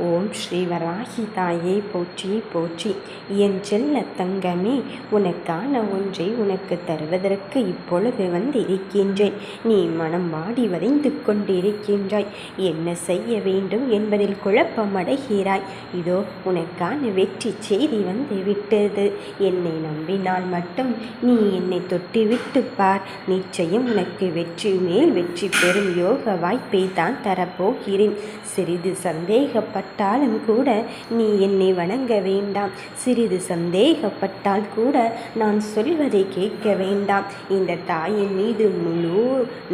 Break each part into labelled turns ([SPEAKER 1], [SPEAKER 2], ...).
[SPEAKER 1] ஓம் ஸ்ரீ வராகி தாயே போற்றி போற்றி. என் செல்ல தங்கமே, உனக்கான ஒன்றை உனக்கு தருவதற்கு இப்பொழுது வந்திருக்கின்றேன். நீ மனம் வாடி வதைந்து கொண்டிருக்கின்றாய். என்ன செய்ய வேண்டும் என்பதில் குழப்பமடைகிறாய். இதோ உனக்கான வெற்றி செய்தி வந்து விட்டது. என்னை நம்பினால் மட்டும் நீ என்னை தொட்டுவிட்டு பார். நிச்சயம் உனக்கு வெற்றி மேல் வெற்றி பெறும் யோக வாய்ப்பை தான் தரப்போகிறேன். சிறிது சந்தேகப்பட்டாலும் கூட நீ என்னை வணங்க வேண்டாம். சிறிது சந்தேகப்பட்டால் கூட நான் சொல்வதை கேட்க வேண்டாம். இந்த தாயின் மீது முழு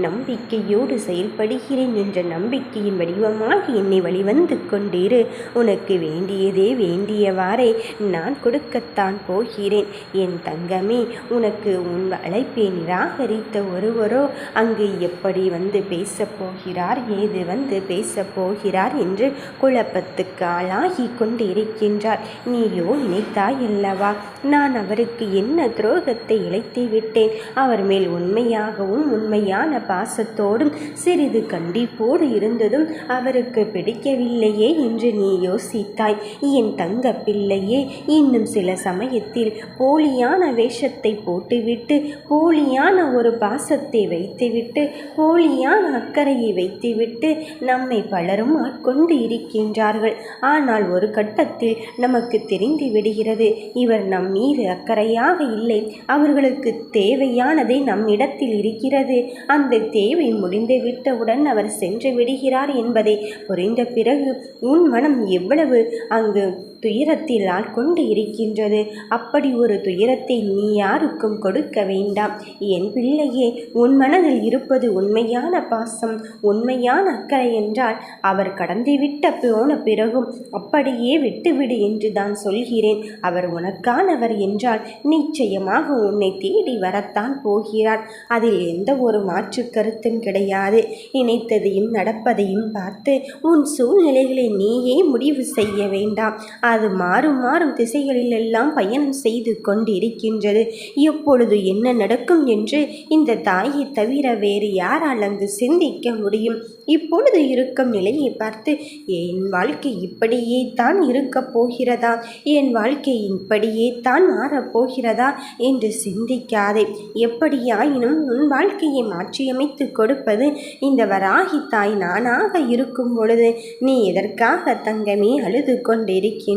[SPEAKER 1] நம்பிக்கையோடு செயல்படுகிறேன் என்ற நம்பிக்கையின் வடிவமாக என்னை வழிவந்து கொண்டிரு. உனக்கு வேண்டியதே வேண்டியவாறே நான் கொடுக்கத்தான் போகிறேன். என் தங்கமே, உனக்கு உன் அழைப்பை நிராகரித்த ஒருவரோ அங்கு எப்படி வந்து பேசப் போகிறார், ஏது வந்து பேசப் போகிறார் என்று குழப்பத்துக்கு ஆளாகி கொண்டிருக்கின்றார். நீயோ நினைத்தாய் அல்லவா, நான் அவருக்கு என்ன துரோகத்தை இழைத்து விட்டேன். அவர் மேல் உண்மையாகவும் உண்மையான பாசத்தோடும் சிறிது கண்டிப்போடு இருந்ததும் அவருக்கு பிடிக்கவில்லையே என்று நீ யோசித்தாய். என் தங்க பிள்ளையே, இன்னும் சில சமயத்தில் போலியான வேஷத்தை போட்டுவிட்டு, போலியான ஒரு பாசத்தை வைத்துவிட்டு, போலியான அக்கறையை வைத்துவிட்டு நம்மை பலரும் கொண்டு இருக்கின்றார்கள். ஆனால் ஒரு கட்டத்தில் நமக்கு தெரிந்து விடுகிறது, இவர் நம் மீது அக்கறையாக இல்லை. அவர்களுக்கு தேவையானதை நம்மிடத்தில் இருக்கிறது. அந்த தேவை முடிந்துவிட்டவுடன் அவர் சென்று விடுகிறார் என்பதை புரிந்த பிறகு உன் மனம் எவ்வளவு அங்கு துயரத்தில் ஆட்கொண்டு இருக்கின்றது. அப்படி ஒரு துயரத்தை நீ யாருக்கும் கொடுக்க வேண்டாம். என் பிள்ளையே, உன் மனதில் இருப்பது உண்மையான பாசம், உண்மையான அக்கறை என்றால் அவர் கடந்துவிட்ட போன பிறகும் அப்படியே விட்டுவிடு என்று தான் சொல்கிறேன். அவர் உனக்கானவர் என்றால் நிச்சயமாக உன்னை தேடி வரத்தான் போகிறார். அதில் எந்த ஒரு மாற்று கருத்தும் கிடையாது. நினைத்ததையும் நடப்பதையும் பார்த்து உன் சூழ்நிலைகளை நீயே முடிவு செய்ய வேண்டாம். அது மாறும் திசைகளில் எல்லாம் பயணம் செய்து கொண்டிருக்கின்றது. எப்பொழுது என்ன நடக்கும் என்று இந்த தாயை தவிர வேறு யாரால் அங்கு சிந்திக்க முடியும்? இப்பொழுது இருக்கும் நிலையை பார்த்து என் வாழ்க்கை இப்படியே தான் இருக்கப் போகிறதா, என் வாழ்க்கை இப்படியே தான் மாறப்போகிறதா என்று சிந்திக்காதே. எப்படியாயினும் உன் வாழ்க்கையை மாற்றியமைத்து கொடுப்பது இந்த வராகி தாய் நானாக இருக்கும் பொழுது நீ எதற்காக தங்கமே அழுது கொண்டிருக்கின்றாய்?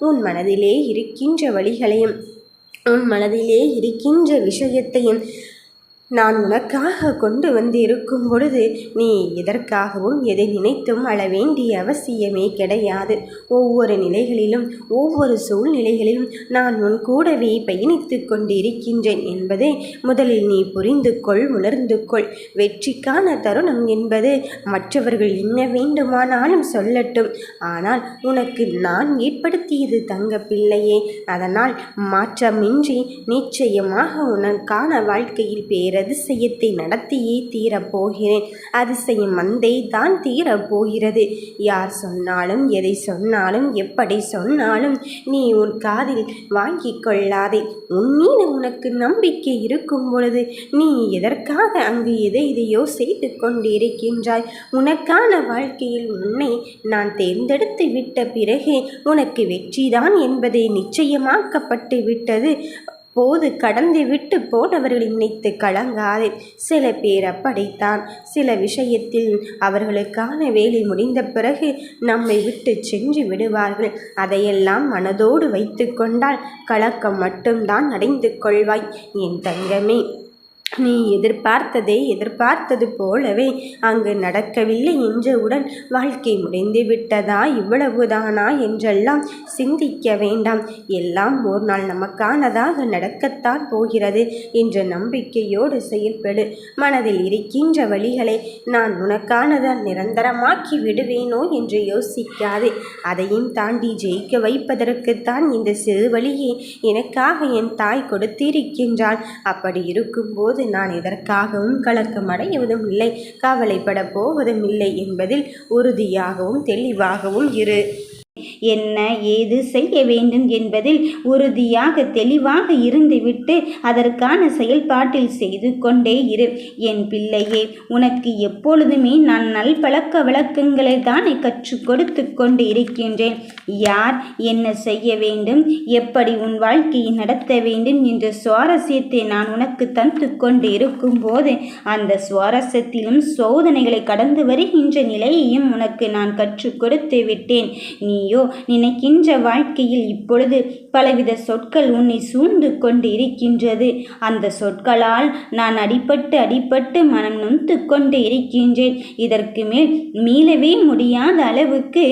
[SPEAKER 1] உன் மனதிலே இருக்கின்ற வழிகளையும் உன் மனதிலே இருக்கின்ற விஷயத்தையும் நான் உனக்காக கொண்டு வந்து இருக்கும் பொழுது நீ எதற்காகவும் எதை நினைத்தும் அழ வேண்டிய அவசியமே கிடையாது. ஒவ்வொரு நிலைகளிலும் ஒவ்வொரு சூழ்நிலைகளிலும் நான் உன் கூடவே பயணித்து கொண்டு இருக்கின்றேன் என்பதை முதலில் நீ புரிந்து கொள், உணர்ந்து கொள். வெற்றிக்கான தருணம் என்பது மற்றவர்கள் என்ன வேண்டுமானாலும் சொல்லட்டும், ஆனால் உனக்கு நான் ஏற்படுத்தியது தங்க பிள்ளையே. அதனால் மாற்றமின்றி நிச்சயமாக உனக்கான வாழ்க்கையில் அதிசயத்தை நடத்தியே தீரப்போகிறேன். அதிசயம் வந்தே தான் தீரப்போகிறது. யார் சொன்னாலும் எதை சொன்னாலும் எப்படி சொன்னாலும் நீ உன் காதில் வாங்கி கொள்ளாதே. உன் மீது உனக்கு நம்பிக்கை இருக்கும் பொழுது நீ எதற்காக அங்கு எதையோ செய்து கொண்டிருக்கின்றாய்? உனக்கான வாழ்க்கையில் உன்னை நான் தேர்ந்தெடுத்து விட்ட பிறகு உனக்கு வெற்றிதான் என்பதை நிச்சயமாக்கப்பட்டு விட்டது. போது கடந்து விட்டு போனவர்களை நினைத்து கலங்காதே. சில பேர் அப்படித்தான். சில விஷயத்தில் அவர்களுக்கான வேலை முடிந்த பிறகு நம்மை விட்டு சென்று விடுவார்கள். அதையெல்லாம் மனதோடு வைத்து கொண்டால் கலக்கம் மட்டும்தான் அடைந்து கொள்வாய். என் தங்கமே, நீ எதிர்பார்த்தது போலவே அங்கு நடக்கவில்லை என்றவுடன் வாழ்க்கை முடிந்து விட்டதா, இவ்வளவுதானா என்றெல்லாம் சிந்திக்க வேண்டாம். எல்லாம் ஒரு நாள் நமக்கானதாக நடக்கத்தான் போகிறது என்ற நம்பிக்கையோடு செயல்படு. மனதில் இருக்கின்ற வழிகளை நான் உனக்கானதான் நிரந்தரமாக்கி விடுவேனோ என்று யோசிக்காதே. அதையும் தாண்டி ஜெயிக்க வைப்பதற்குத்தான் இந்த சிறு வழியை எனக்காக என் தாய் கொடுத்திருக்கின்றாள். அப்படி இருக்கும்போது நான் எதற்காகவும் கலக்கமடைவதும் இல்லை, கவலைப்பட போவதும் இல்லை என்பதில் உறுதியாகவும் தெளிவாகவும் இரு.
[SPEAKER 2] என்ன ஏது செய்ய வேண்டும் என்பதில் உறுதியாக தெளிவாக இருந்துவிட்டு அதற்கான செயல்பாட்டில் செய்து கொண்டே இரு. என் பிள்ளையே, உனக்கு எப்பொழுதுமே நான் நல்பழக்க வழக்கங்களை தானே கற்றுக் கொடுத்து கொண்டு இருக்கின்றேன். யார் என்ன செய்ய வேண்டும், எப்படி உன் வாழ்க்கையை நடத்த வேண்டும் என்ற சுவாரஸ்யத்தை நான் உனக்கு தந்து கொண்டு இருக்கும் போது அந்த சுவாரஸ்யத்திலும் சோதனைகளை கடந்து வருகின்ற நிலையையும் உனக்கு நான் கற்றுக் கொடுத்து விட்டேன். நீயோ நினைக்கின்ற வாழ்க்கையில் இப்பொழுது பலவித சொற்கள் உன்னை சூழ்ந்து கொண்டு இருக்கின்றது. அந்த சொற்களால் நான் அடிபட்டு மனம் நொந்து கொண்டு இருக்கின்றேன். இதற்கு மேல் மீளவே முடியாத அளவுக்கு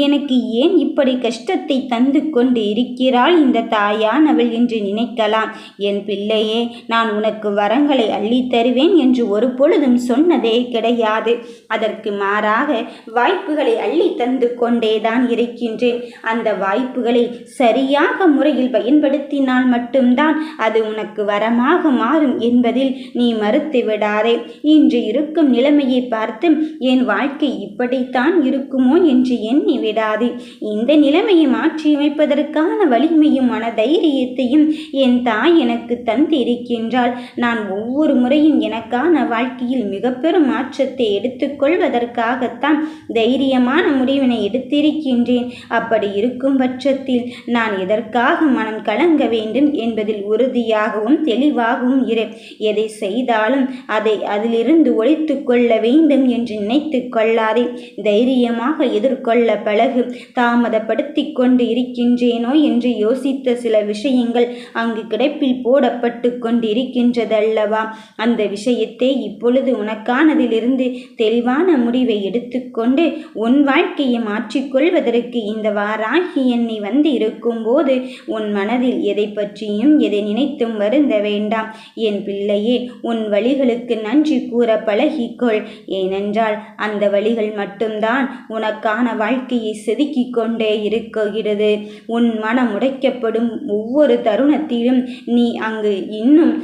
[SPEAKER 2] எனக்கு ஏன் இப்படி கஷ்டத்தை தந்து கொண்டு இருக்கிறாள் இந்த தாயானவள் என்று நினைக்கலாம். என் பிள்ளையே, நான் உனக்கு வரங்களை அள்ளி தருவேன் என்று ஒரு பொழுதும் சொன்னதே கிடையாது. அதற்கு மாறாக வாய்ப்புகளை அள்ளி தந்து கொண்டேதான் இருக்கின்றேன். அந்த வாய்ப்புகளை சரியாக முறையில் பயன்படுத்தினால் மட்டும்தான் அது உனக்கு வரமாக மாறும் என்பதில் நீ மறுத்து விடாதே. இன்று இருக்கும் நிலைமையை பார்த்து என் வாழ்க்கை இப்படித்தான் இருக்குமோ என்று எண்ணி விடாதே. இந்த நிலைமையை மாற்றியமைப்பதற்கான வலிமையும் மன தைரியத்தையும் என் தாய் எனக்கு தந்து இருக்கின்றாள். நான் ஒவ்வொரு முறையும் எனக்கான வாழ்க்கையில் மிக பெரும் மாற்றத்தை எடுத்துக்கொள்வதற்காகத்தான் தைரியமான முடிவினை எடுத்திருக்கின்றேன். அப்படி இருக்கும் பட்சத்தில் நான் எதற்காக மனம் கலங்க வேண்டும் என்பதில் உறுதியாகவும் தெளிவாகவும் இரு. எதை செய்தாலும் அதை அதிலிருந்து ஒழித்து கொள்ள வேண்டும் என்று நினைத்து கொள்ளாதே. தைரியமாக எதிர்கொள்ள பழகு. தாமதப்படுத்தி கொண்டு இருக்கின்றேனோ என்று யோசித்த சில விஷயங்கள் அங்கு கிடப்பில் போடப்பட்டு கொண்டு இருக்கின்றதல்லவா? அந்த விஷயத்தை இப்பொழுது உனக்கானதிலிருந்து தெளிவான முடிவை எடுத்துக்கொண்டு உன் வாழ்க்கையை மாற்றிக்கொள்வதற்கு இந்த வாராகி எண்ணி வந்து இருக்கும் போது உன் மனதில் எதை பற்றியும் எதை நினைத்தும் வருந்த வேண்டாம். என் பிள்ளையே, உன் வழிகளுக்கு நன்றி கூற பழகிக்கொள். ஏனென்றால் அந்த வழிகள் மட்டும்தான் உனக்கான வாழ்க்கையை செதுக்கிக் கொண்டே இருக்கிறது. உன் மனம் உடைக்கப்படும் ஒவ்வொரு தருணத்திலும் நீ அங்கு இன்னும்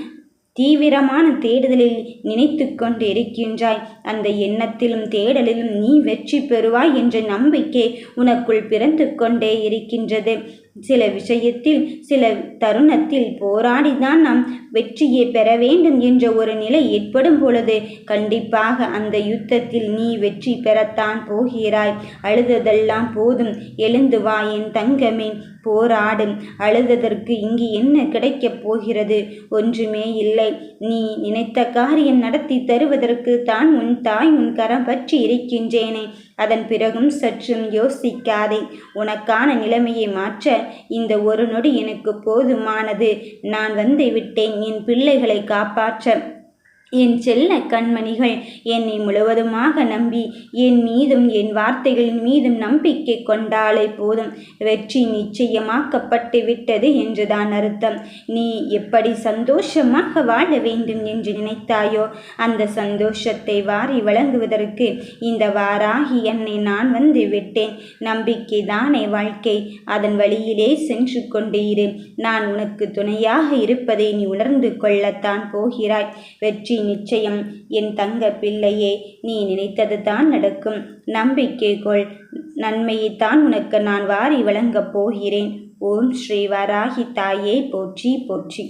[SPEAKER 2] தீவிரமான தேடுதலில் நினைத்து கொண்டு இருக்கின்றாய். அந்த எண்ணத்திலும் தேடலிலும் நீ வெற்றி பெறுவாய் என்ற நம்பிக்கை உனக்குள் பிறந்து கொண்டே இருக்கின்றது. சில விஷயத்தில் சில தருணத்தில் போராடிதான் நாம் வெற்றியை பெற வேண்டும் என்ற ஒரு நிலை ஏற்படும் பொழுது கண்டிப்பாக அந்த யுத்தத்தில் நீ வெற்றி பெறத்தான் போகிறாய். அழுததெல்லாம் போதும், எழுந்து வா என் தங்கமே, போராடும். அழுததற்கு இங்கு என்ன கிடைக்கப் போகிறது? ஒன்றுமே இல்லை. நீ நினைத்த காரியம் நடத்தி தருவதற்கு தான் உன் தாய் உன் கரம் பற்றி இருக்கின்றேனே. அதன் பிறகும் சற்றும் யோசிக்காதே. உனக்கான நிலைமையை மாற்ற இந்த ஒரு நொடி எனக்கு போதுமானது. நான் வந்து விட்டேன் என் பிள்ளைகளை காப்பாற்ற. என் செல்ல கண்மணிகள் என்னை முழுவதுமாக நம்பி என் மீதும் என் வார்த்தைகளின் மீதும் நம்பிக்கை கொண்டாலே போதும். வெற்றி நிச்சயமாக்கப்பட்டு விட்டது என்றுதான் அர்த்தம். நீ எப்படி சந்தோஷமாக வாழ வேண்டும் என்று நினைத்தாயோ அந்த சந்தோஷத்தை வாரி வழங்குவதற்கு இந்த வாராகி என்னை நான் வந்து விட்டேன். நம்பிக்கை தானே வாழ்க்கை. அதன் வழியிலே சென்று கொண்டு இரு. நான் உனக்கு துணையாக இருப்பதை நீ உணர்ந்து கொள்ளத்தான் போகிறாய். வெற்றி நிச்சயம் என் தங்க பிள்ளையே. நீ நினைத்தது தான் நடக்கும். நம்பிக்கை கொள். நன்மையைத்தான் உனக்கு நான் வாரி வழங்கப் போகிறேன். ஓம் ஸ்ரீ வராகி தாயே போற்றி போற்றி.